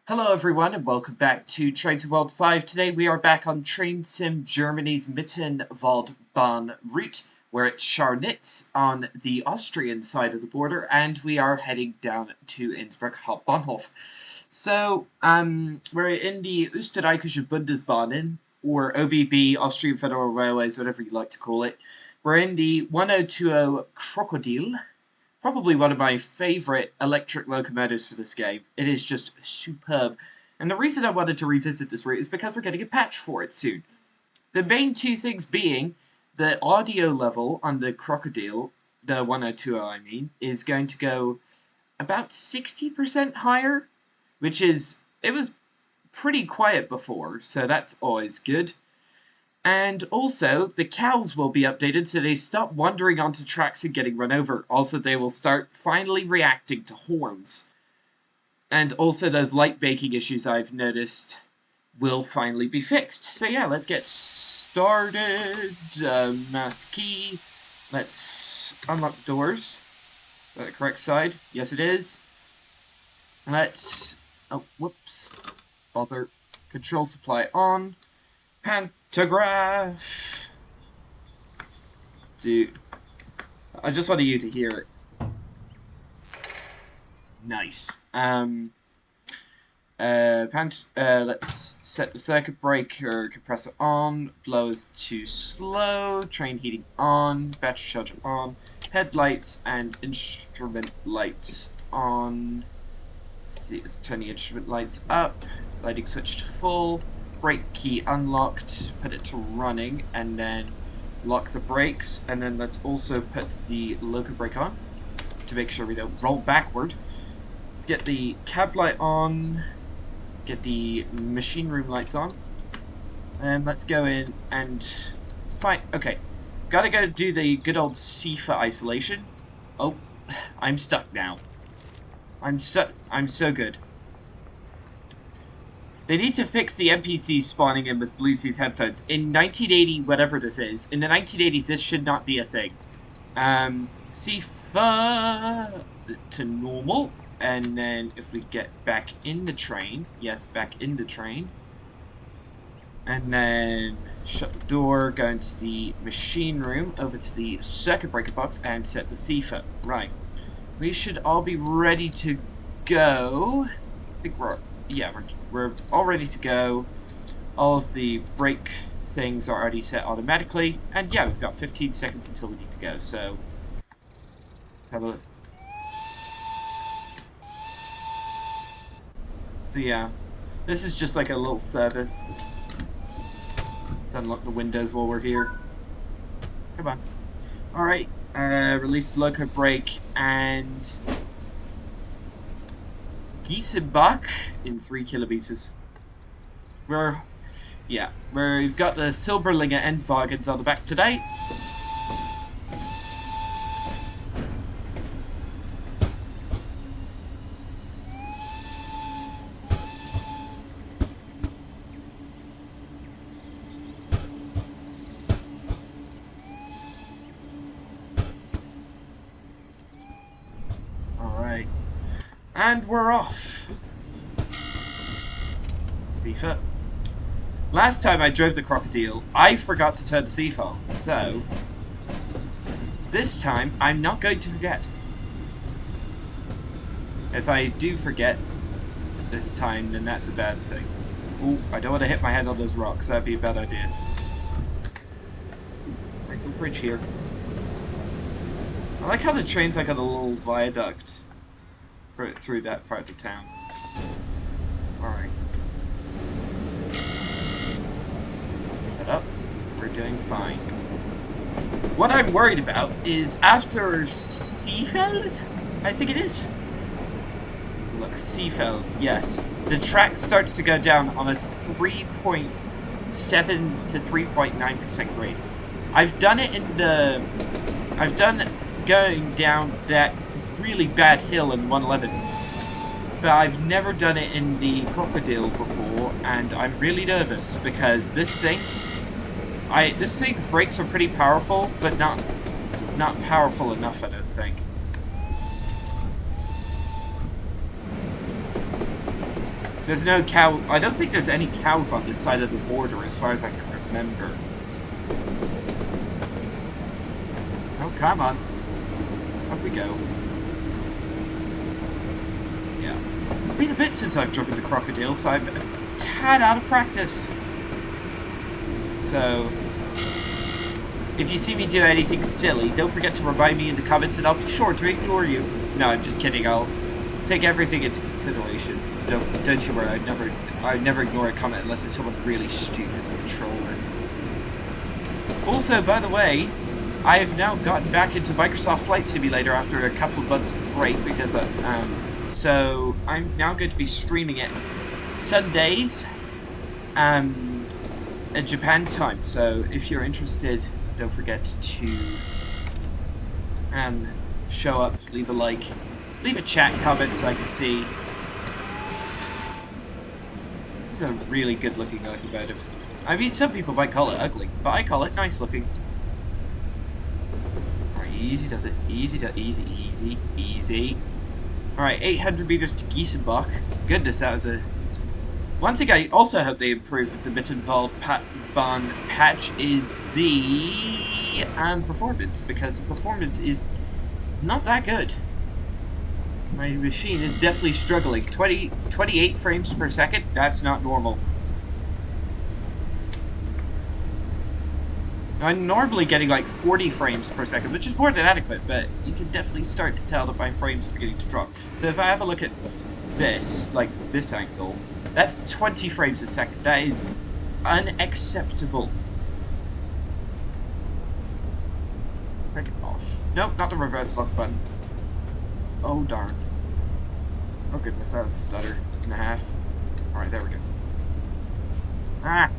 Hello everyone and welcome back to Train Sim World 5. Today we are back on Train Sim Germany's Mittenwaldbahn route. We're at Scharnitz on the Austrian side of the border and we are heading down to Innsbruck Hauptbahnhof. So, we're in the Österreichische Bundesbahnen, or OBB, Austrian Federal Railways, whatever you like to call it. We're in the 1020 Krokodil. Probably one of my favorite electric locomotives for this game. It is just superb. And the reason I wanted to revisit this route is because we're getting a patch for it soon. The main two things being the audio level on the Crocodile, the 1020 I mean, is going to go about 60% higher, which is, it was pretty quiet before, so that's always good. And also, the cows will be updated so they stop wandering onto tracks and getting run over. Also, they will start finally reacting to horns. And also, those light baking issues I've noticed will finally be fixed. So yeah, let's get started. Master key. Let's unlock the doors. Is that the correct side? Yes, it is. Let's... Oh, whoops. Bother. Control supply on. Pantograph. Dude, I just wanted you to hear it. Nice. Let's set the circuit breaker compressor on. Blow is too slow. Train heating on. Battery charger on. Headlights and instrument lights on. Let's see, let's turn the instrument lights up. Lighting switch to full. Brake key unlocked, put it to running, and then lock the brakes, and then let's also put the loco brake on to make sure we don't roll backward. Let's get the cab light on, let's get the machine room lights on, and let's go in and it's fine. Okay, gotta go do the good old CIFA isolation. Oh, I'm stuck now. I'm so good. They need to fix the NPC spawning in with Bluetooth headphones. In 1980, whatever this is, in the 1980s, this should not be a thing. CIFA to normal, and then if we get back in the train, yes, back in the train, and then shut the door, go into the machine room, over to the circuit breaker box, and set the CIFA. Right. We should all be ready to go. I think we're all ready to go. All of the brake things are already set automatically. And yeah, we've got 15 seconds until we need to go, so let's have a look. So yeah, this is just like a little service. Let's unlock the windows while we're here. Come on. Alright, release the loco brake and Gießenbach in 3 kilometers. We've got the Silberlinger end wagons on the back today. Alright. And we're off. CIFA. Last time I drove the Crocodile, I forgot to turn the CIFA on, so this time I'm not going to forget. If I do forget this time, then that's a bad thing. Ooh, I don't want to hit my head on those rocks, that'd be a bad idea. Nice little bridge here. I like how the train's like on a little viaduct through that part of the town. Alright. Shut up. We're doing fine. What I'm worried about is after Seefeld, I think it is. Look, Seefeld, yes. The track starts to go down on a 3.7 to 3.9% grade. I've done it in the... I've done going down that really bad hill in 111, but I've never done it in the Crocodile before, and I'm really nervous because this thing's brakes are pretty powerful, but not powerful enough, I don't think. There's no cow. I don't think there's any cows on this side of the border as far as I can remember. Oh, come on. Up we go. Yeah. It's been a bit since I've driven the crocodile, so I'm a tad out of practice. So, if you see me do anything silly, don't forget to remind me in the comments and I'll be sure to ignore you. No, I'm just kidding. I'll take everything into consideration. Don't you worry. I'd never ignore a comment unless it's someone really stupid like a troller. Also, by the way, I have now gotten back into Microsoft Flight Simulator after a couple of months break because so I'm now going to be streaming it Sundays at Japan time. So if you're interested, don't forget to show up, leave a like, leave a chat comment so I can see. This is a really good looking locomotive. I mean, some people might call it ugly, but I call it nice looking. Alright, easy does it. Easy. Alright, 800 meters to Giesenbach. Goodness, that was a... One thing I also hope they improve with the Mittenwaldbahn patch is the performance, because the performance is not that good. My machine is definitely struggling. 28 frames per second? That's not normal. I'm normally getting like 40 frames per second, which is more than adequate, but you can definitely start to tell that my frames are beginning to drop. So if I have a look at this, like this angle, that's 20 frames a second. That is unacceptable. Break it off. Nope, not the reverse lock button. Oh, darn. Oh, goodness, that was a stutter and a half. Alright, there we go. Ah!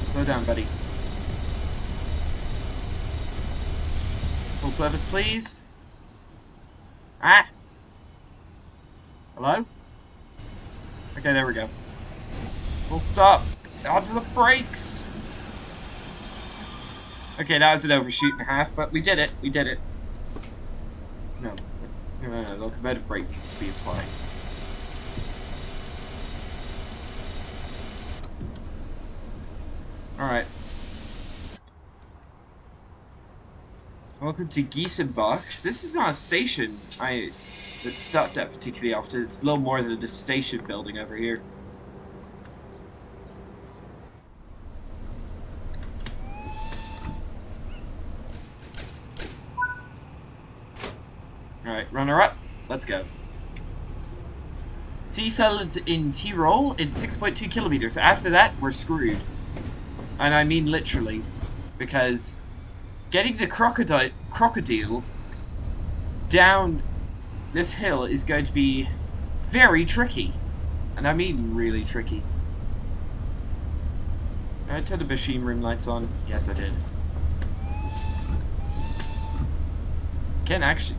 Slow down, buddy. Full service, please. Ah! Hello? Okay, there we go. Full stop. Onto the brakes! Okay, that was an overshoot and a half, but we did it. We did it. No. No. Locomotive brake needs to be applied. Alright. Welcome to Giesenbach. This is not a station that's stopped at particularly often. It's a little more than a station building over here. Alright, runner up. Let's go. Seefeld in Tyrol in 6.2 kilometers. After that, we're screwed. And I mean literally. Because getting the crocodile down this hill is going to be very tricky. And I mean really tricky. Did I turn the machine room lights on? Yes, I did. Can actually...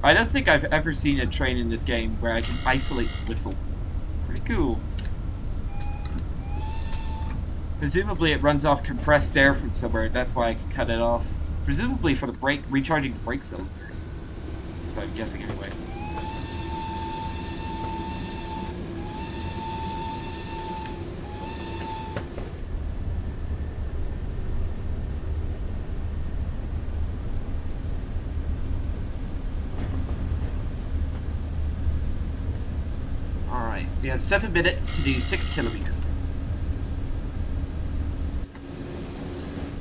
I don't think I've ever seen a train in this game where I can isolate the whistle. Pretty cool. Presumably it runs off compressed air from somewhere, that's why I can cut it off. Presumably for the recharging the brake cylinders. So I'm guessing anyway. We have 7 minutes to do 6 kilometers.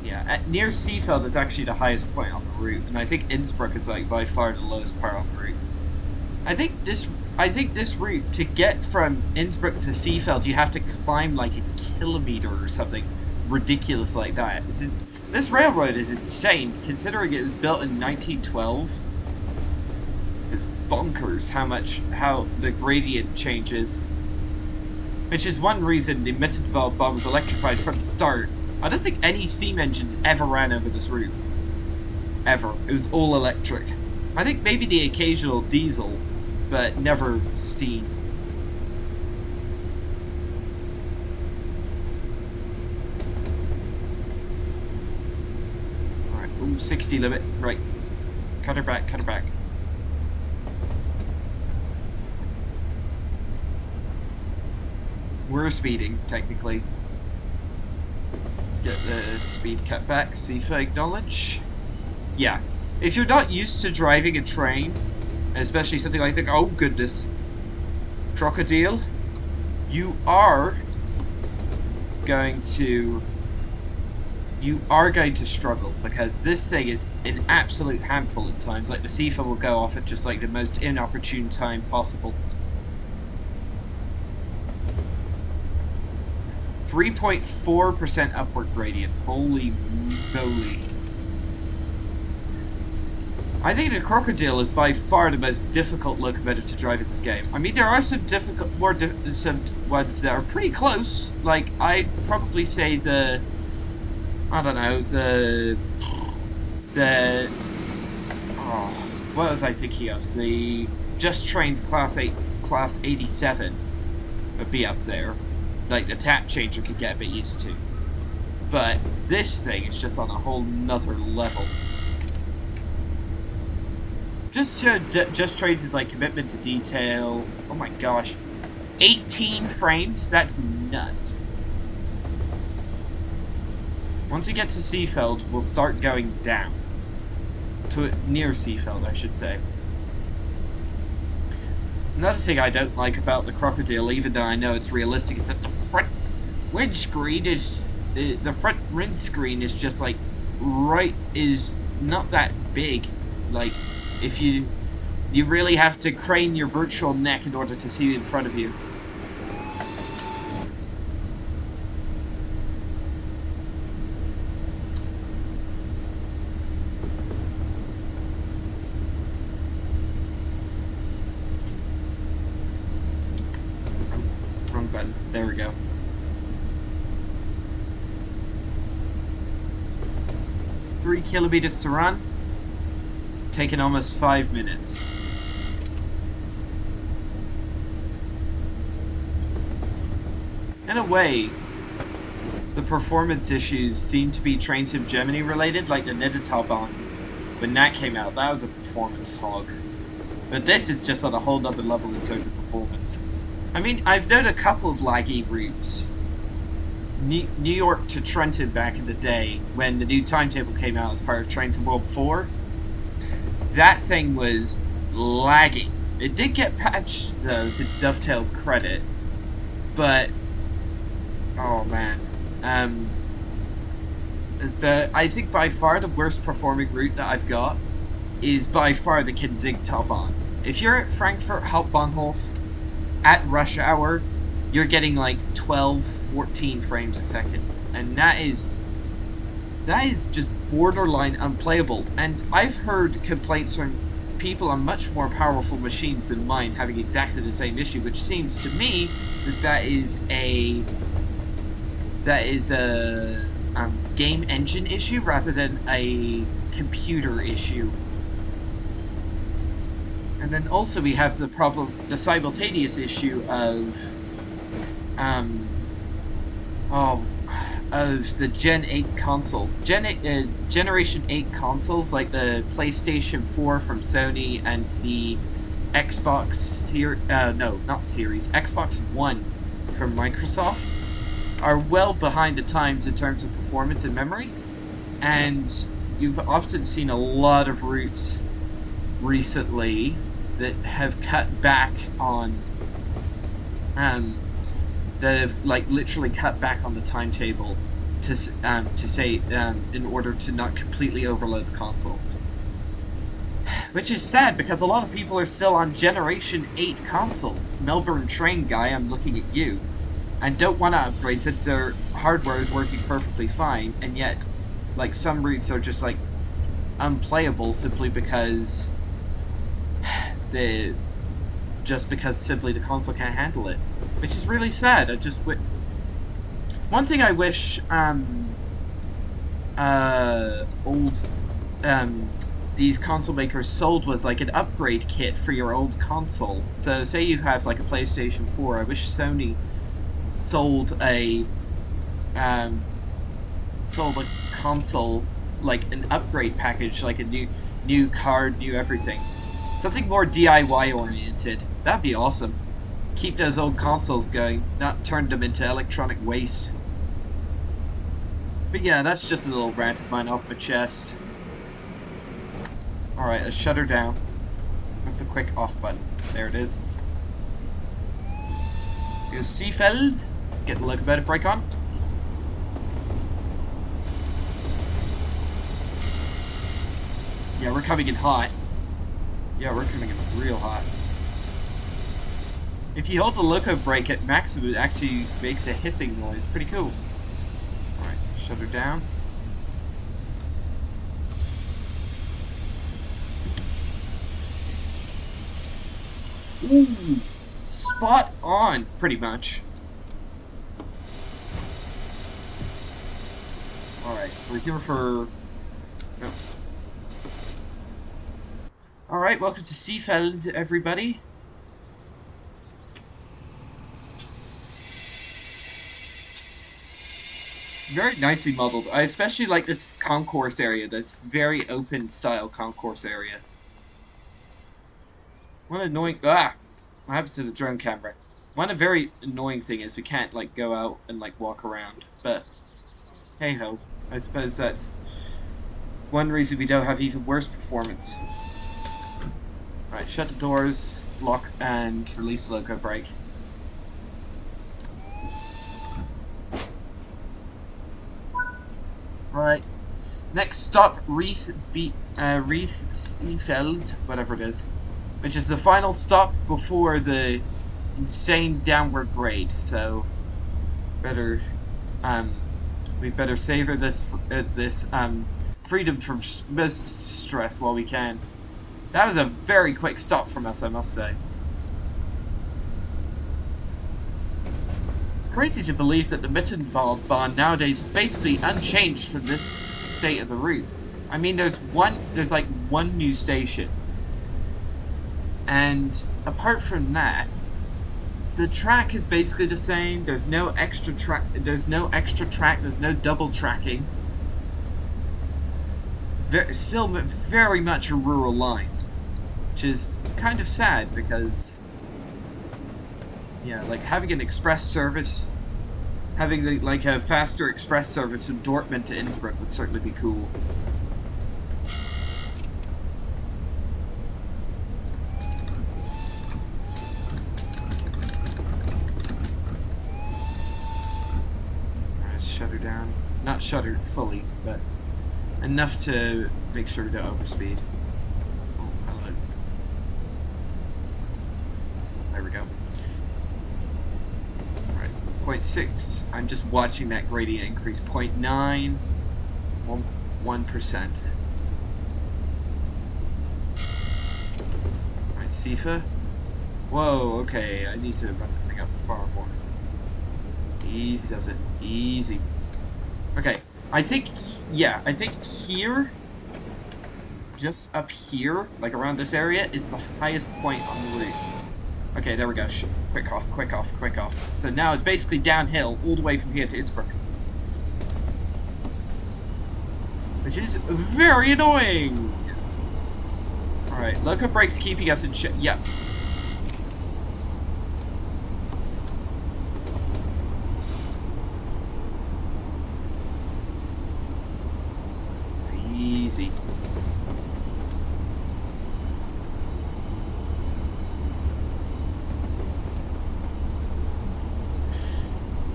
Yeah, near Seefeld is actually the highest point on the route, and I think Innsbruck is like by far the lowest part on the route. I think this route, to get from Innsbruck to Seefeld, you have to climb like a kilometer or something ridiculous like that. This railroad is insane, considering it was built in 1912. This is bonkers how the gradient changes. Which is one reason the Mittenwaldbahn was electrified from the start. I don't think any steam engines ever ran over this route. Ever. It was all electric. I think maybe the occasional diesel, but never steam. Alright, ooh, 60 limit, right. Cut her back, cut her back. We're speeding, technically. Let's get the speed cut back. See if I acknowledge. Yeah. If you're not used to driving a train, especially something like that, oh goodness, crocodile, you are going to struggle, because this thing is an absolute handful at times. Like, the Sifa will go off at just like the most inopportune time possible. 3.4% upward gradient. Holy moly. I think the crocodile is by far the most difficult locomotive to drive in this game. I mean, there are some some ones that are pretty close. Like, I'd probably say the, I don't know, oh, what was I thinking of? The Just Trains Class 87 would be up there. Like, the tap changer could get a bit used to. But this thing is just on a whole nother level. Just Trains' like commitment to detail. Oh my gosh. 18 frames? That's nuts. Once we get to Seafeld, we'll start going down. Near Seafeld, I should say. Another thing I don't like about the crocodile, even though I know it's realistic, is that the front windscreen is... The front windscreen is just like... is not that big. Like, if you really have to crane your virtual neck in order to see in front of you. Wrong button. There we go. Three kilometers to run. Taken almost 5 minutes. In a way, the performance issues seem to be Train Sim Germany related, like the Mittenwaldbahn. When that came out, that was a performance hog. But this is just on a whole nother level in terms of performance. I mean, I've known a couple of laggy routes. New York to Trenton back in the day, when the new timetable came out as part of Train Sim World 4. That thing was laggy. It did get patched, though, to Dovetail's credit. But, oh man. I think by far the worst performing route that I've got is by far the Kinzig-Taubahn. If you're at Frankfurt Hauptbahnhof at rush hour, you're getting like 12, 14 frames a second. And that is just borderline unplayable. And I've heard complaints from people on much more powerful machines than mine having exactly the same issue, which seems to me that is a game engine issue rather than a computer issue. And then also we have the simultaneous issue of the Gen 8 consoles. Generation 8 consoles, like the PlayStation 4 from Sony and the Xbox Xbox One from Microsoft, are well behind the times in terms of performance and memory. And you've often seen a lot of routes recently that have cut back on that have like literally cut back on the timetable to say in order to not completely overload the console, which is sad because a lot of people are still on Generation 8 consoles. Melbourne train guy, I'm looking at you, and don't want to upgrade since their hardware is working perfectly fine, and yet like some routes are just like unplayable simply because simply the console can't handle it, which is really sad. One thing I wish these console makers sold was like an upgrade kit for your old console. So say you have like a PlayStation 4, I wish Sony sold a console like an upgrade package, like a new card, new everything. Something more DIY oriented. That'd be awesome. Keep those old consoles going, not turn them into electronic waste. But yeah, that's just a little rant of mine off my chest. Alright, let's shut her down. That's the quick off button. There it is. Here's Seefeld. Let's get the locomotive brake on. Yeah, we're coming in hot. Yeah, we're coming in real hot. If you hold the loco brake at maximum, it actually makes a hissing noise. Pretty cool. Alright, shut her down. Ooh, spot on, pretty much. Alright, we're here for... No. Alright, welcome to Seefeld, everybody. Very nicely modeled. I especially like this concourse area, this very open style concourse area. One annoying... Ah! What happens to the drone camera? One very annoying thing is we can't, like, go out and, like, walk around. But, hey-ho. I suppose that's one reason we don't have even worse performance. Right, shut the doors, lock, and release the loco brake. Right. Next stop, Seefeld, whatever it is. Which is the final stop before the insane downward grade, so we better savor this freedom from most stress while we can. That was a very quick stop from us, I must say. It's crazy to believe that the Mittenwaldbahn nowadays is basically unchanged from this state of the route. I mean, there's like one new station. And apart from that, the track is basically the same. There's no extra track. There's no double tracking. Still very much a rural line, which is kind of sad because, yeah, like having an express service, having like a faster express service from Dortmund to Innsbruck would certainly be cool. Shut her down. Not shut her fully, but enough to make sure we don't overspeed. Oh, hello. There we go. Alright, 0.6. I'm just watching that gradient increase. 0.9. 1%. Alright, Sifa. Whoa, okay. I need to run this thing up far more. Easy does it. Easy. Okay. I think here, just up here, like around this area, is the highest point on the route. Okay, there we go. Quick off, quick off, quick off. So now it's basically downhill all the way from here to Innsbruck. Which is very annoying! Alright, loco brake's keeping us in yep. Easy.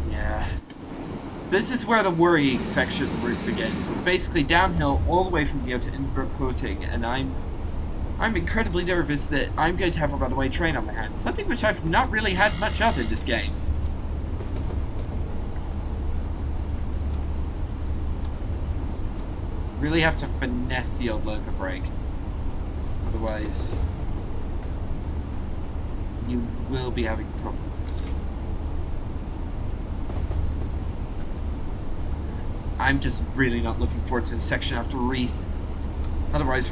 Yeah. This is where the worrying section of the route begins. It's basically downhill all the way from here to Innsbruck-Hotting, and I'm incredibly nervous that I'm going to have a runaway train on my hands. Something which I've not really had much of in this game. Really have to finesse the old loco brake. Otherwise, you will be having problems. I'm just really not looking forward to the section after Wreath. Otherwise,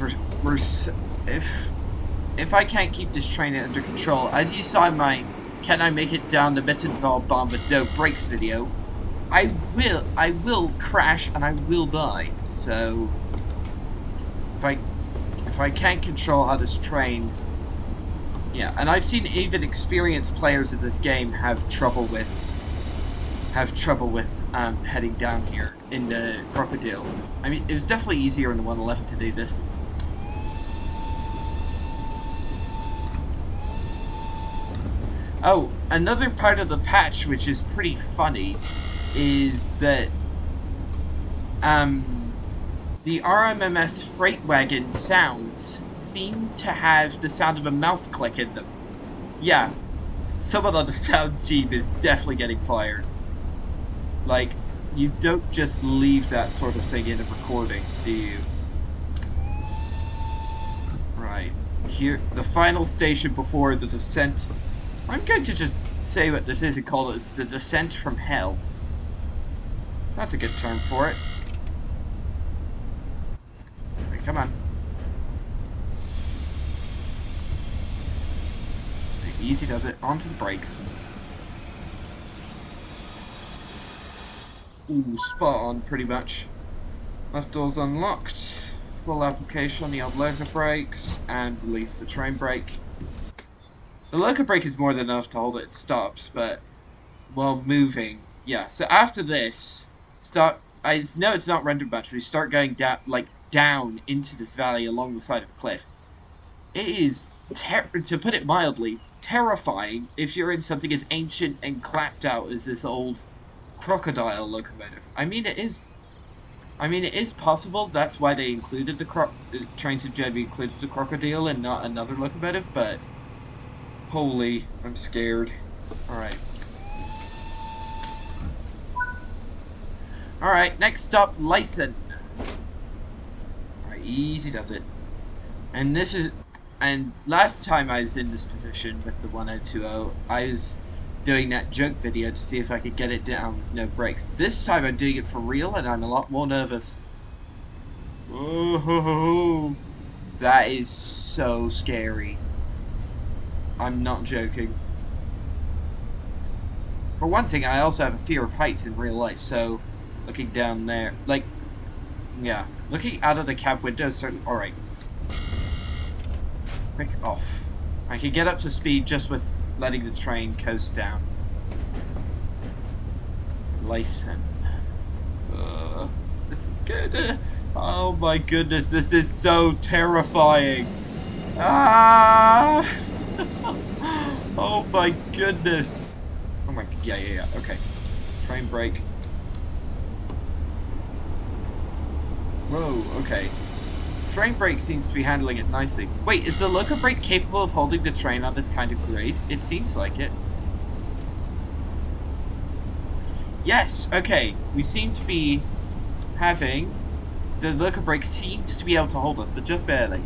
if I can't keep this train under control, as you saw in my "Can I make it down the Mittenwaldbahn with no brakes" video, I will crash and I will die. So if I can't control how this train, yeah, and I've seen even experienced players of this game have trouble with heading down here in the Crocodile. I mean, it was definitely easier in the 111 to do this. Oh, another part of the patch which is pretty funny is that the RMMS freight wagon sounds seem to have the sound of a mouse click in them. Yeah, someone on the sound team is definitely getting fired. Like, you don't just leave that sort of thing in a recording, do you? Right. Here, the final station before the descent. I'm going to just say what this is and call it. It's the descent from hell. That's a good term for it. Right, come on. Right, easy does it. Onto the brakes. Ooh, spot on, pretty much. Left door's unlocked. Full application on the old loco brakes, and release the train brake. The loco brake is more than enough to hold it stops, but while moving, yeah. So after this, I know it's not rendered much. We start going down, down into this valley along the side of a cliff. It is, to put it mildly, terrifying if you're in something as ancient and clapped out as this old crocodile locomotive. I mean, it is possible. That's why they included the Trains of Journey included the crocodile and not another locomotive. But holy, I'm scared. All right. All right. Next stop, Lythen. All right, easy does it. And last time I was in this position with the 1020, I was doing that joke video to see if I could get it down with no brakes. This time I'm doing it for real and I'm a lot more nervous. Oh, that is so scary. I'm not joking. For one thing, I also have a fear of heights in real life, so looking down there, yeah, looking out of the cab window, alright. Quick off. I can get up to speed just with letting the train coast down. Lythen. This is good. Oh my goodness, this is so terrifying. Ah! Oh my goodness. Oh my, yeah, okay. Train brake. Whoa, okay. Train brake seems to be handling it nicely. Wait, is the loco brake capable of holding the train on this kind of grade? It seems like it. Yes, okay. We seem to be having... The loco brake seems to be able to hold us, but just barely.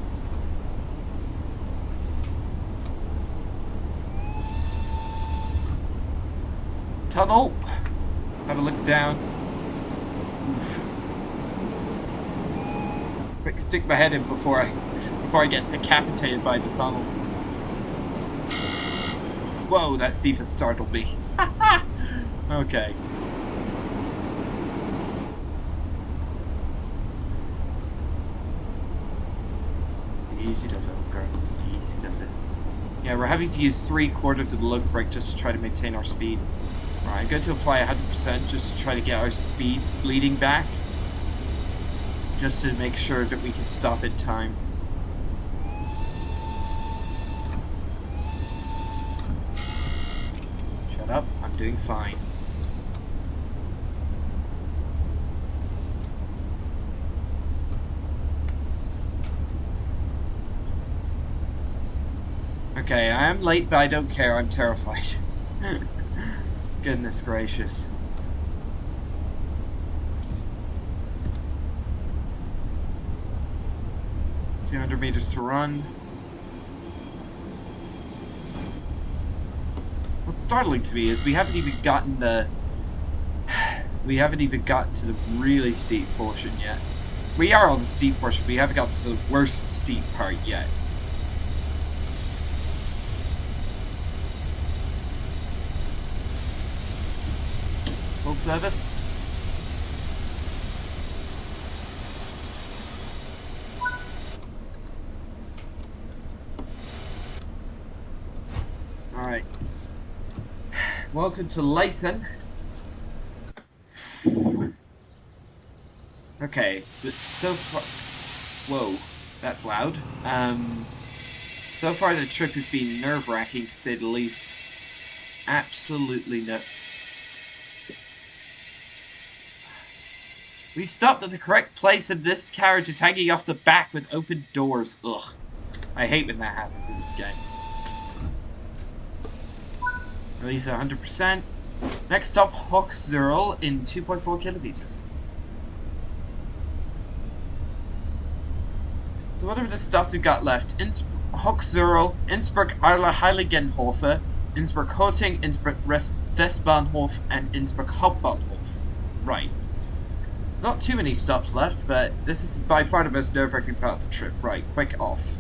Tunnel. Let's have a look down. Oof. Quick, stick my head in before I get decapitated by the tunnel. Whoa, that Cephas startled me. Okay. Easy does it, girl. Easy does it. Yeah, we're having to use 3/4 of the loco brake just to try to maintain our speed. Alright, I'm going to apply 100% just to try to get our speed bleeding back. Just to make sure that we can stop in time. Shut up, I'm doing fine. Okay, I am late, but I don't care, I'm terrified. Goodness gracious. $200 meters to run. What's startling to me is we haven't even gotten to the really steep portion yet. We are on the steep portion, but we haven't got to the worst steep part yet. full service. Alright. Welcome to Lathan. Okay, so far... Whoa, that's loud. So far the trip has been nerve-wracking, to say the least. Absolutely no... We stopped at the correct place and this carriage is hanging off the back with open doors. Ugh. I hate when that happens in this game. Release 100%. Next stop, Hochzurl in 2.4 kilometers. So whatever the stops we've got left. Hochzurl, Innsbruck Arla-Heiligenhofe, Innsbruck-Hotting, Innsbruck-Westbahnhof, and Innsbruck Hauptbahnhof. Right. There's not too many stops left, but this is by far the most nerve-wracking part of the trip. Right, quick off.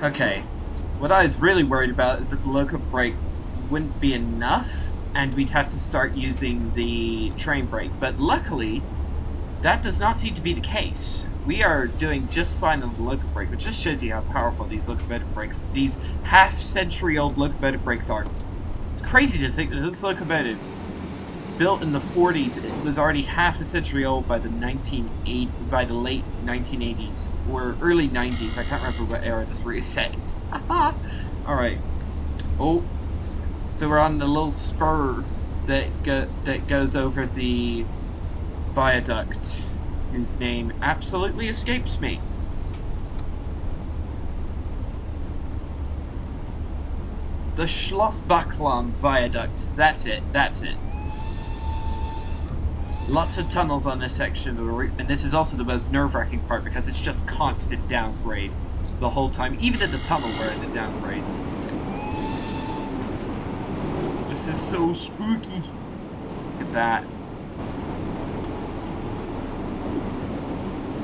Okay. What I was really worried about is that the local brake wouldn't be enough, and we'd have to start using the train brake. But luckily, that does not seem to be the case. We are doing just fine on the local brake, which just shows you how powerful these locomotive brakes, these half-century-old locomotive brakes are. It's crazy to think that this locomotive, built in the 40s, it was already half a century old by the late 1980s or early 90s. I can't remember what era this was set. Alright. Oh, so we're on a little spur that goes over the viaduct, whose name absolutely escapes me. The Schlossbachlam Viaduct. That's it. That's it. Lots of tunnels on this section of the route, and this is also the most nerve-wracking part because it's just constant downgrade the whole time. Even in the tunnel, we're in a downgrade. This is so spooky. Look at that.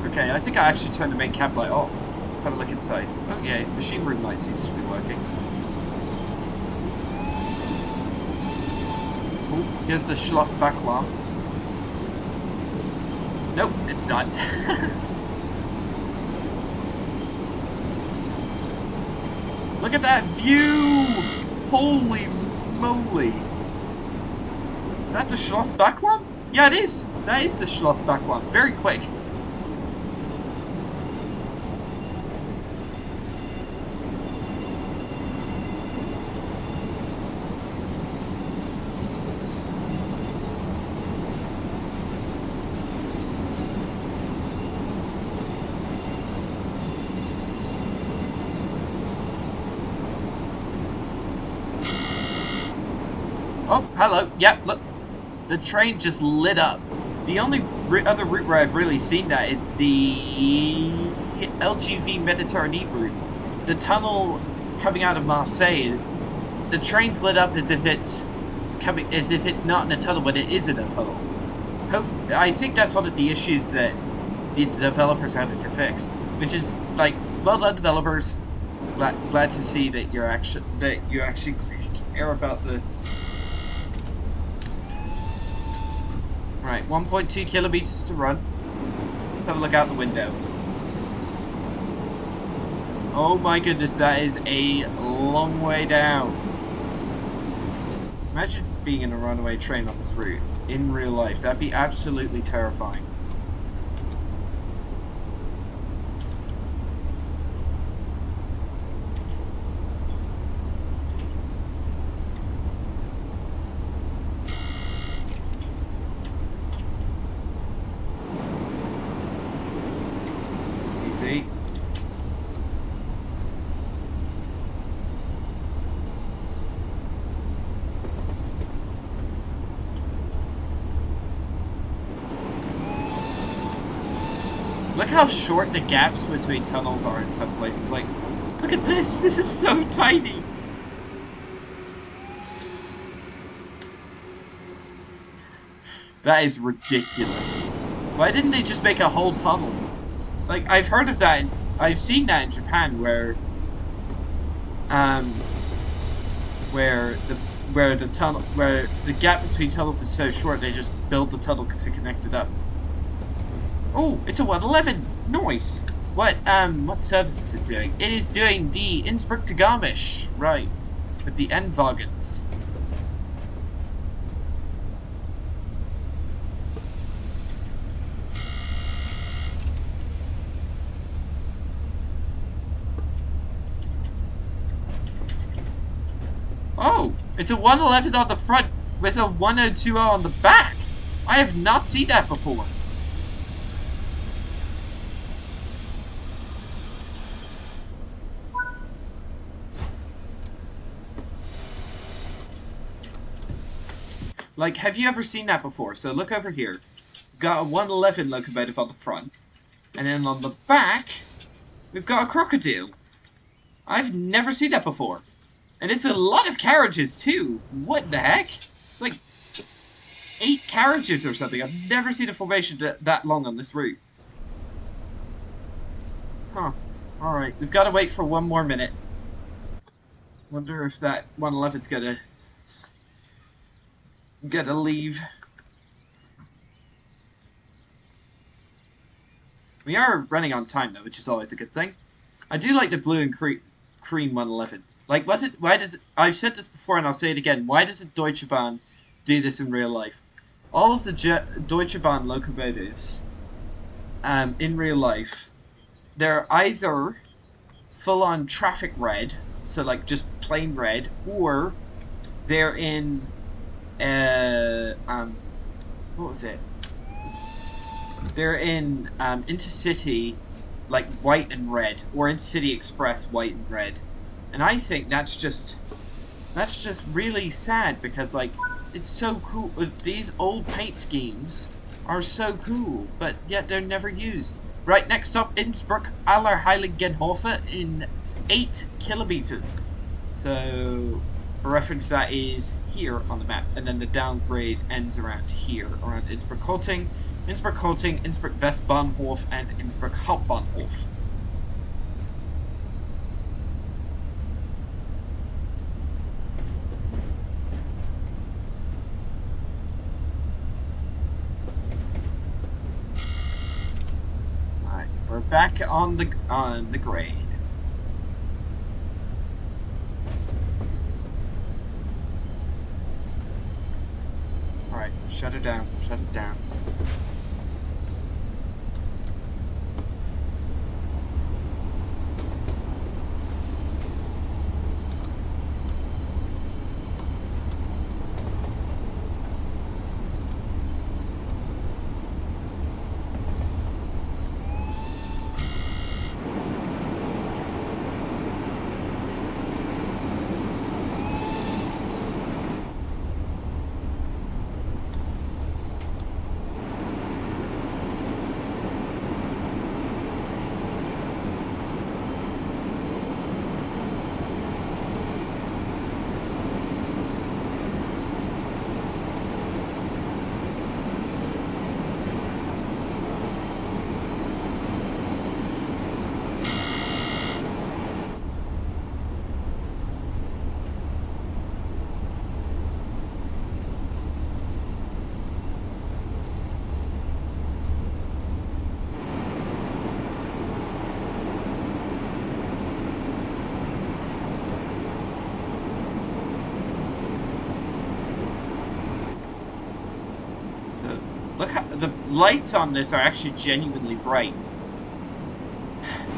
Okay, I think I actually turned the main cab light off. Let's have a look inside. Oh yeah, machine room light seems to be working. Oh, here's the Schlossbachlam. Nope, it's not. Look at that view! Holy moly! Is that the Schlossbachlam? Yeah, it is! That is the Schlossbachlam. Very quick. Oh, hello. Yep, look. The train just lit up. The only other route where I've really seen that is the LGV Mediterranee route. The tunnel coming out of Marseille, the train's lit up as if it's not in a tunnel, but it is in a tunnel. I think that's one of the issues that the developers are having to fix, which is like, well done, developers. Glad to see that you actually care about the. Right, 1.2 kilometers to run. Let's have a look out the window. Oh my goodness, that is a long way down. Imagine being in a runaway train on this route in real life. That'd be absolutely terrifying. Easy. Look how short the gaps between tunnels are in some places. Like, look at this. This is so tiny. That is ridiculous. Why didn't they just make a whole tunnel? Like, I've heard of that, I've seen that in Japan, um, where the where the gap between tunnels is so short, they just build the tunnel to connect it up. Oh, it's a 111. Nice. What service is it doing? It is doing the Innsbruck to Garmisch, right, with the N-Wagens. Oh, it's a 111 on the front with a 1020 on the back. I have not seen that before. Like, have you ever seen that before? So look over here. We've got a 111 locomotive on the front. And then on the back, we've got a crocodile. I've never seen that before. And it's a lot of carriages, too. What the heck? It's like 8 carriages or something. I've never seen a formation that long on this route. Huh. Alright, we've got to wait for 1 more minute. Wonder if that 111's gonna leave. We are running on time, though, which is always a good thing. I do like the blue and cream 111. Like, why does it, I've said this before and I'll say it again, why doesn't Deutsche Bahn do this in real life? All of the Deutsche Bahn locomotives, in real life, they're either full-on traffic red, so like just plain red, or they're in, what was it? They're in, Intercity, like white and red, or Intercity Express white and red. And I think that's just really sad, because like, it's so cool. These old paint schemes are so cool, but yet they're never used. Right, next up, Innsbruck Allerheiligenhofe in 8 kilometers. So, for reference, that is here on the map, and then the downgrade ends around here, around Innsbruck-Holting, Innsbruck Westbahnhof, and Innsbruck Hauptbahnhof. Alright, we're back on the grade. Alright, shut it down, shut it down. So, look how the lights on this are actually genuinely bright.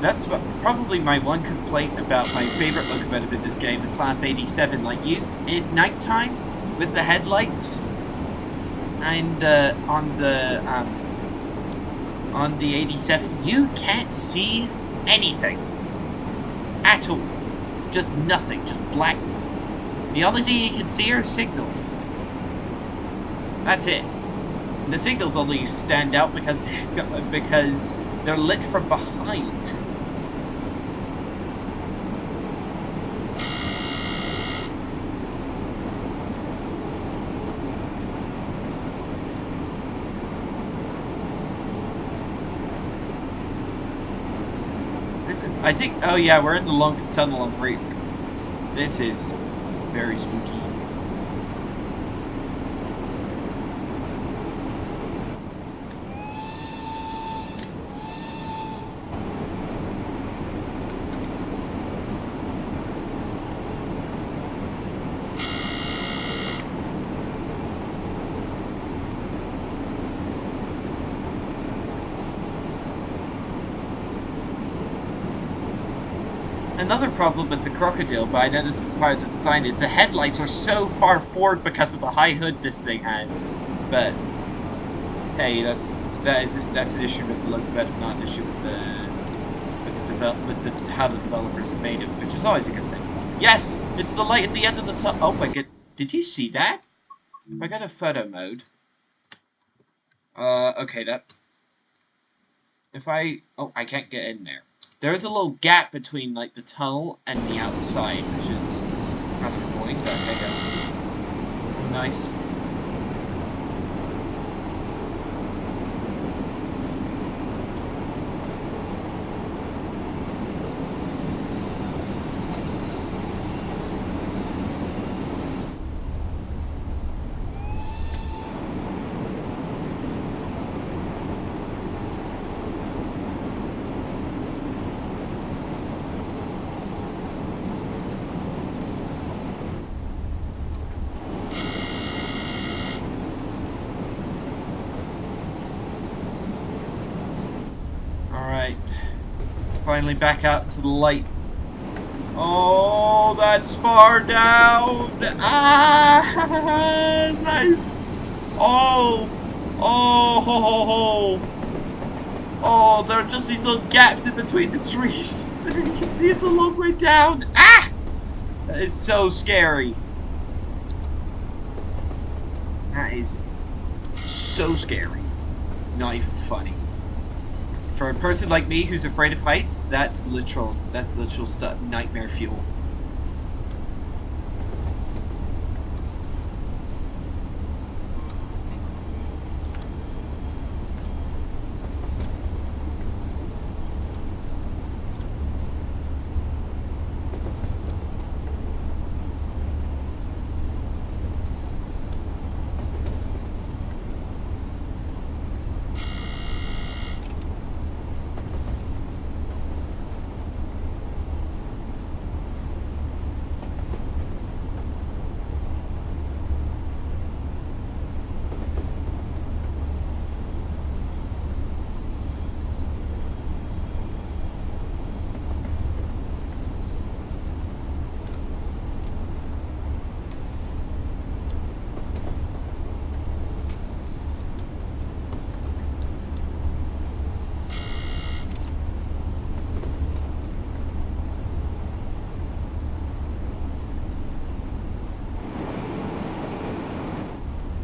That's probably my one complaint about my favorite locomotive in this game, the Class 87. Like, you, at nighttime, with the headlights, and on the 87, you can't see anything at all. It's just nothing, just blackness. The only thing you can see are signals. That's it. And the signals only stand out because they're lit from behind. This is, I think, oh yeah, we're in the longest tunnel on route. This is very spooky. Another problem with the Crocodile, but I noticed as part of the design, is the headlights are so far forward because of the high hood this thing has. But hey, that's an issue with the look better, not an issue with how the developers have made it, which is always a good thing. Yes, it's the light at the end of the tunnel. Oh my god, did you see that? If I go to photo mode, okay, that. If I I can't get in there. There is a little gap between like the tunnel and the outside, which is kind of annoying. But there you go. Oh, nice. Alright. Finally back out into the light. Oh, that's far down! Ah! Nice! Oh! Oh! Ho, ho, ho. Oh, there are just these little gaps in between the trees. You can see it's a long way down. Ah! That is so scary. That is so scary. It's not even funny. For a person like me who's afraid of heights, that's literal stuff, nightmare fuel.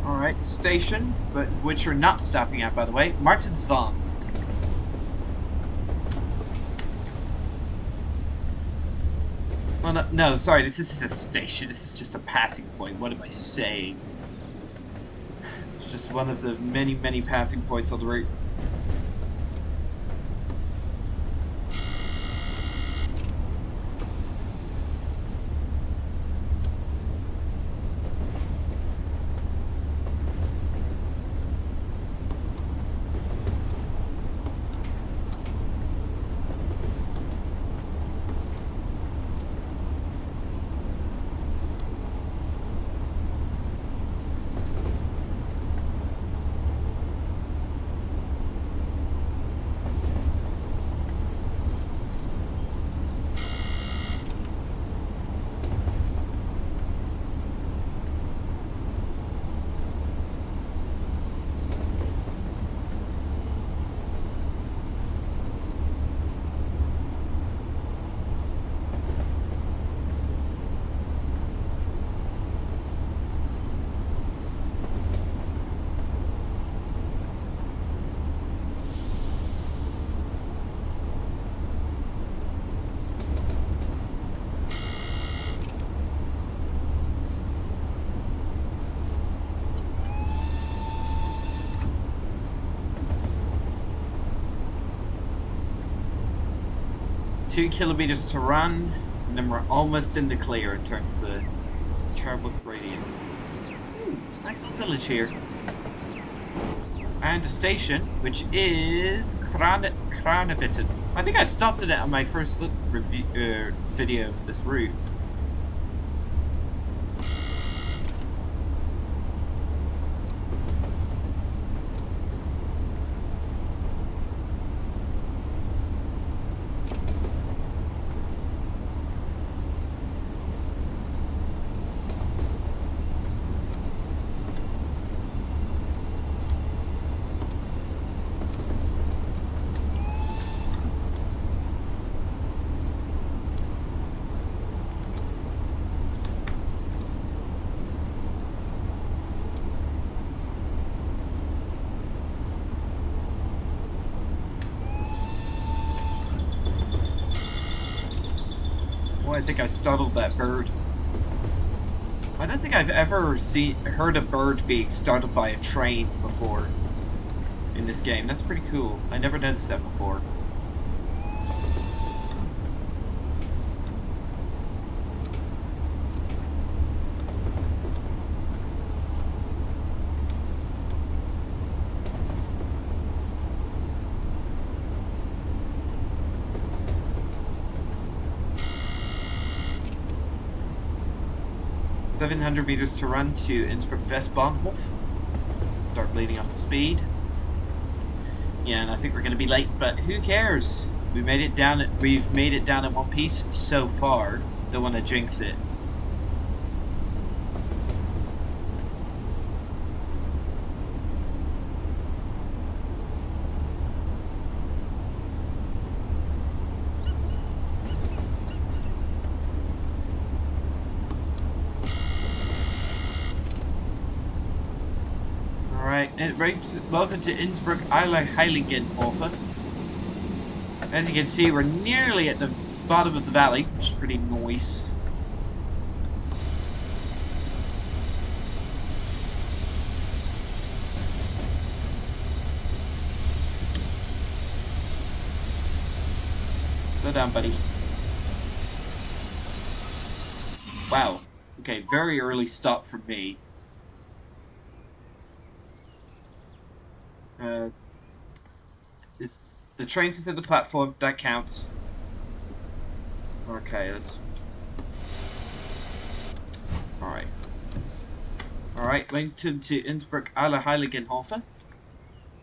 Alright, station, but which we're not stopping at, by the way. Mittenwaldbahn. Well, no, sorry, this isn't a station. This is just a passing point. What am I saying? It's just one of the many, many passing points on the route. 2 kilometers to run, and then we're almost in the clear in terms of the terrible gradient. Ooh, nice little village here. And a station, which is Kranebitten. I think I stopped at it on my first video for this route. I think I startled that bird. I don't think I've ever heard a bird being startled by a train before in this game. That's pretty cool. I never noticed that before. .700 meters to run to Innsbruck Westbahnhof. Start bleeding off the speed. Yeah, and I think we're going to be late, but who cares? We've made it down in one piece so far. Don't want to jinx it. Welcome to Innsbruck Heiligenhofe. As you can see, we're nearly at the bottom of the valley, which is pretty nice. Slow down, buddy. Wow. Okay, very early stop for me. The train's just at the platform, that counts. Okay, let's... Alright. Alright, waiting to Innsbruck Heiligenhofe.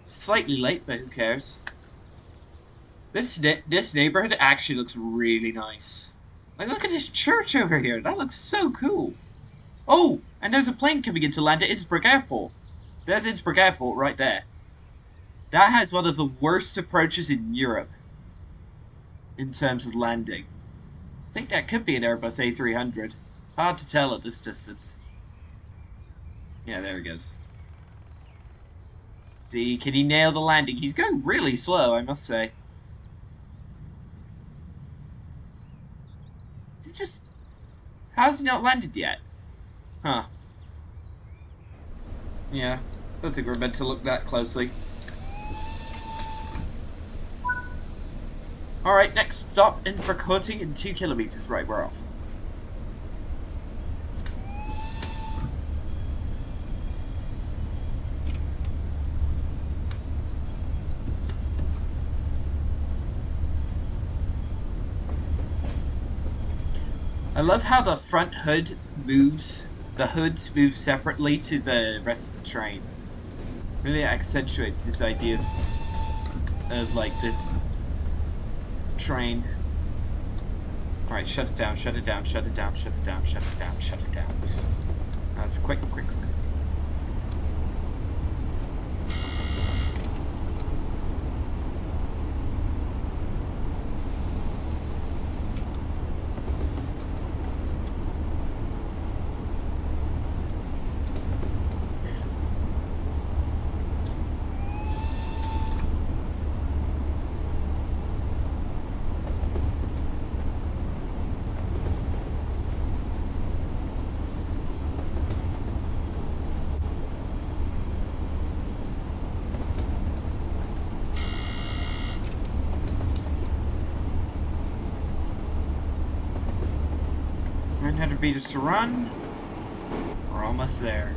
Slightly late, but who cares? This neighborhood actually looks really nice. Like, look at this church over here. That looks so cool. Oh, and there's a plane coming in to land at Innsbruck Airport. There's Innsbruck Airport right there. That has one of the worst approaches in Europe in terms of landing. I think that could be an Airbus A300. Hard to tell at this distance. Yeah, there he goes. See, can he nail the landing? He's going really slow, I must say. Is he just... How's he not landed yet? Huh. Yeah, don't think we're meant to look that closely. Alright, next stop, Innsbruck Hutting in 2 kilometers. Right, we're off. I love how the front hood moves. The hoods move separately to the rest of the train. Really accentuates this idea of like this train. Alright, shut it down, shut it down, shut it down, shut it down, shut it down, shut it down. That was quick. 900 meters to run. We're almost there.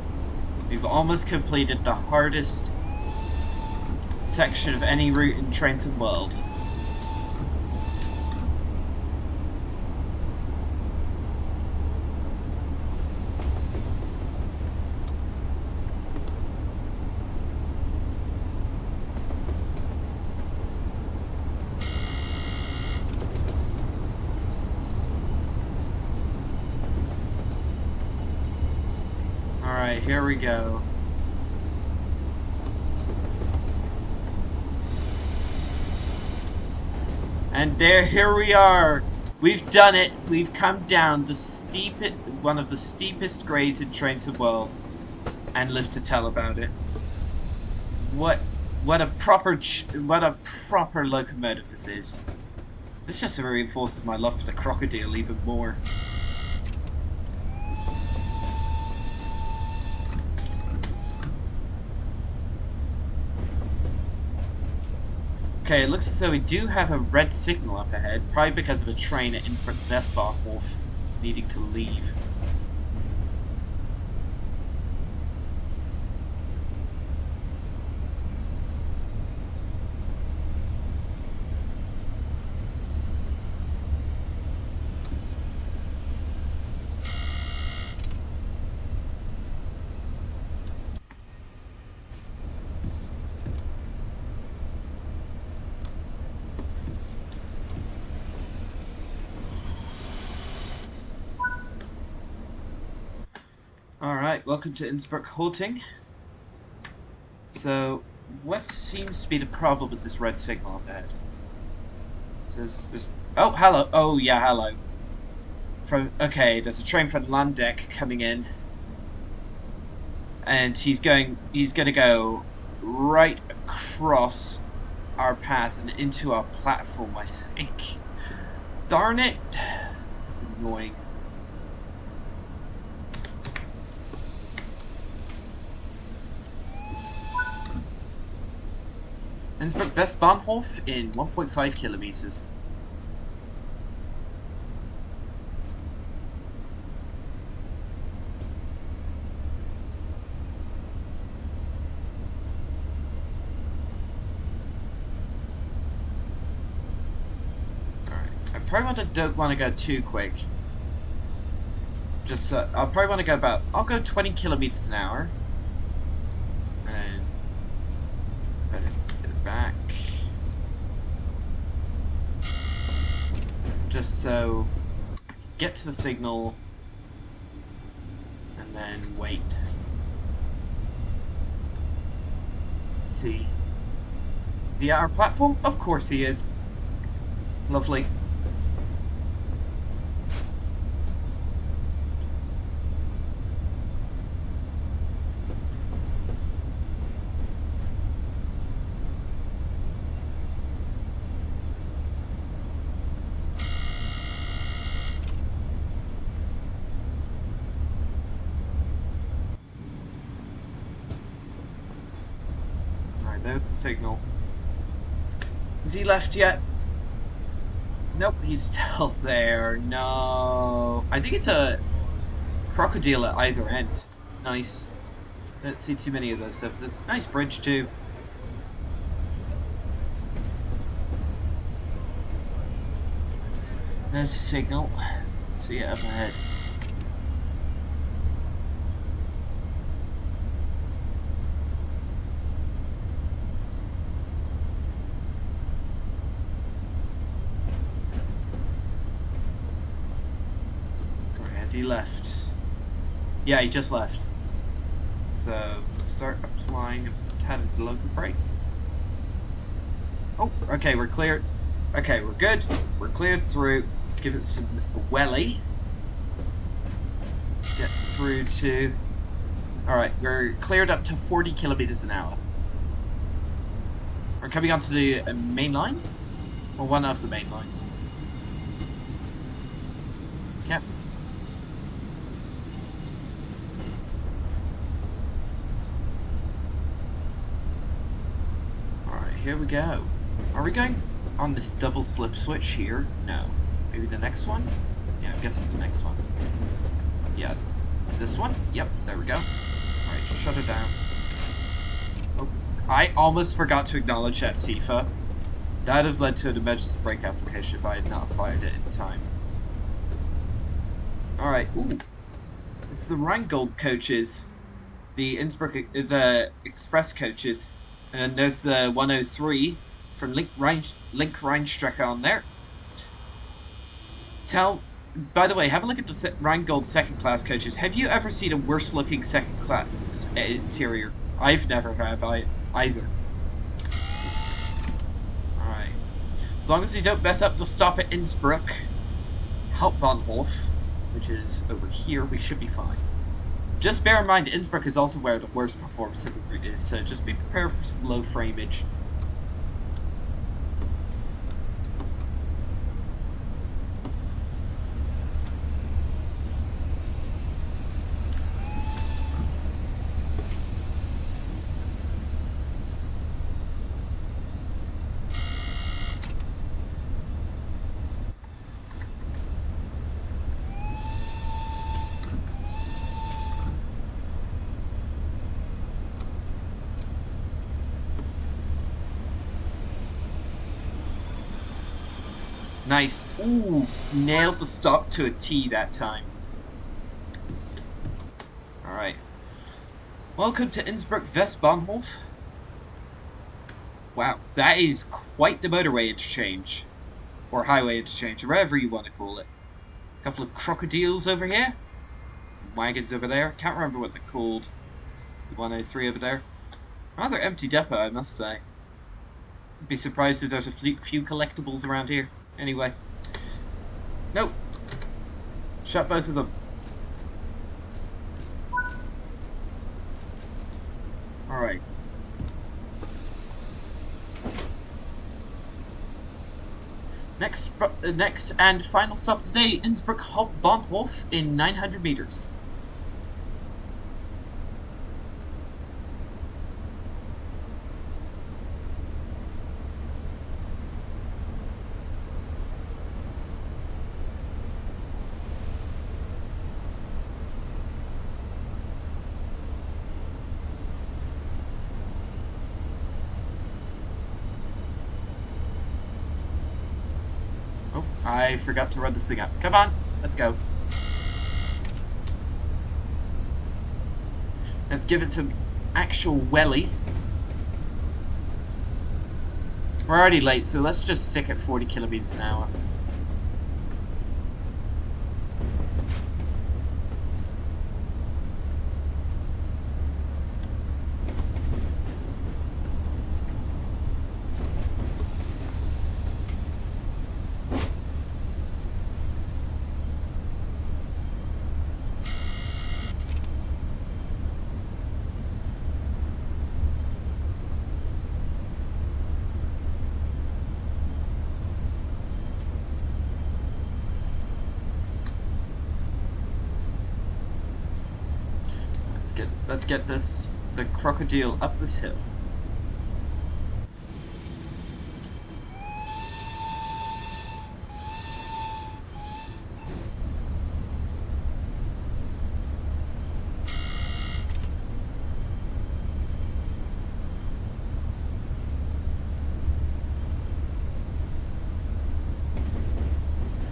We've almost completed the hardest section of any route in Train Sim World. Alright, here we go. And here we are. We've done it. We've come down the one of the steepest grades in Train Sim World, and live to tell about it. What a proper locomotive this is. This just reinforces my love for the crocodile even more. Okay, it looks as though we do have a red signal up ahead, probably because of a train at Mittenwaldbahn needing to leave. Alright, welcome to Innsbruck halting. So, what seems to be the problem with this red signal up ahead? Says there's... Oh, hello. Oh, yeah, hello. Okay, there's a train from Landeck coming in. And he's gonna go right across our path and into our platform, I think. Darn it! That's annoying. Innsbruck Westbahnhof in 1.5 kilometers. Don't want to go too quick. Just I'll probably want to go about. I'll go 20 kilometers an hour. And get it back. Just so get to the signal and then wait. Let's see. Is he at our platform? Of course he is. Lovely. There's the signal. Has he left yet? Nope, he's still there. No. I think it's a crocodile at either end. Nice. Don't see too many of those services. Nice bridge too. There's the signal. See it up ahead. Has he left? Yeah, he just left. So, start applying a tatted local brake. Oh, okay, we're cleared. Okay, we're good. We're cleared through. Let's give it some welly. Get through to... Alright, we're cleared up to 40 kilometers an hour. We're coming onto the main line? Or one of the main lines? Yep. Here we go. Are we going on this double slip switch here? No. Maybe the next one? Yeah, I'm guessing the next one. Yeah, this one? Yep, there we go. Alright, shut it down. Oh, I almost forgot to acknowledge that SIFA. That would have led to an emergency brake application if I had not fired it in time. Alright, ooh. It's the Rheingold coaches. The Innsbruck, the express coaches. And then there's the 103 from Link Rheinstrecke on there. By the way, have a look at the Rheingold second class coaches. Have you ever seen a worse looking second class interior? I've never either. Alright. As long as you don't mess up the stop at Innsbruck Hauptbahnhof, which is over here, we should be fine. Just bear in mind, Innsbruck is also where the worst performance of the route is, so just be prepared for some low frameage. Nice. Ooh, nailed the stop to a T that time. Alright. Welcome to Innsbruck Westbahnhof. Wow, that is quite the motorway interchange. Or highway interchange, or whatever you want to call it. A couple of crocodiles over here. Some wagons over there. Can't remember what they're called. It's the 103 over there. Rather empty depot, I must say. I'd be surprised if there's a few collectibles around here. Anyway. Nope. Shut both of them. Alright. Next and final stop of the day, Innsbruck Hauptbahnhof in 900 meters. I forgot to run this thing up. Come on, let's go. Let's give it some actual welly. We're already late, so let's just stick at 40 kilometers an hour. Let's get the crocodile up this hill.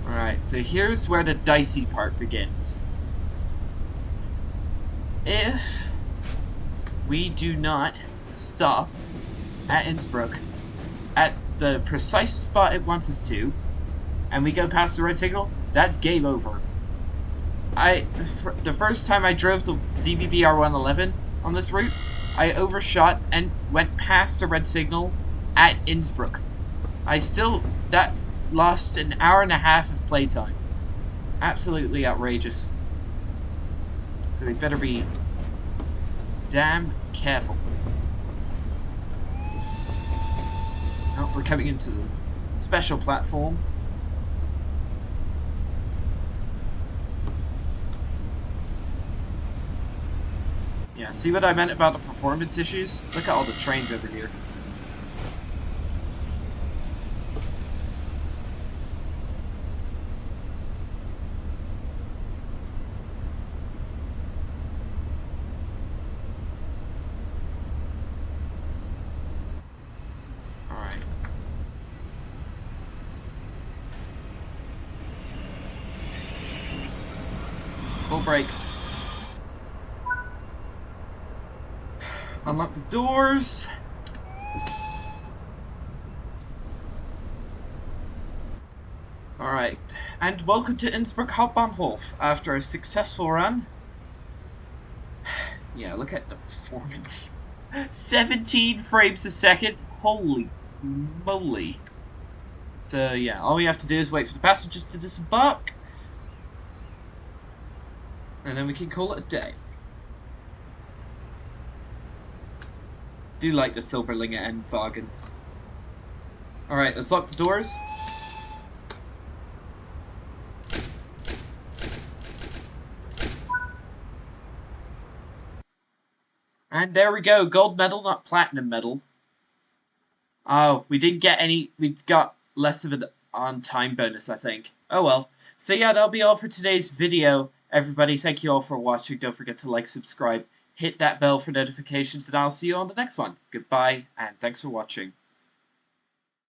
Alright, so here's where the dicey part begins. If we do not stop at Innsbruck at the precise spot it wants us to, and we go past the red signal, that's game over. The first time I drove the DBB R111 on this route, I overshot and went past the red signal at Innsbruck. That lost an hour and a half of playtime. Absolutely outrageous. So we better be damn careful. Oh, we're coming into the special platform. Yeah, see what I meant about the performance issues? Look at all the trains over here. Full brakes. Unlock the doors. Alright, and welcome to Innsbruck Hauptbahnhof. After a successful run. Yeah, look at the performance. 17 frames a second. Holy moly. So yeah, all we have to do is wait for the passengers to disembark. And then we can call it a day. Do like the Silberlinge and wagons. Alright, let's lock the doors. And there we go, gold medal, not platinum medal. Oh, we didn't get any, we got less of an on-time bonus, I think. Oh well. So yeah, that'll be all for today's video. Everybody, thank you all for watching. Don't forget to like, subscribe, hit that bell for notifications, and I'll see you on the next one. Goodbye, and thanks for watching.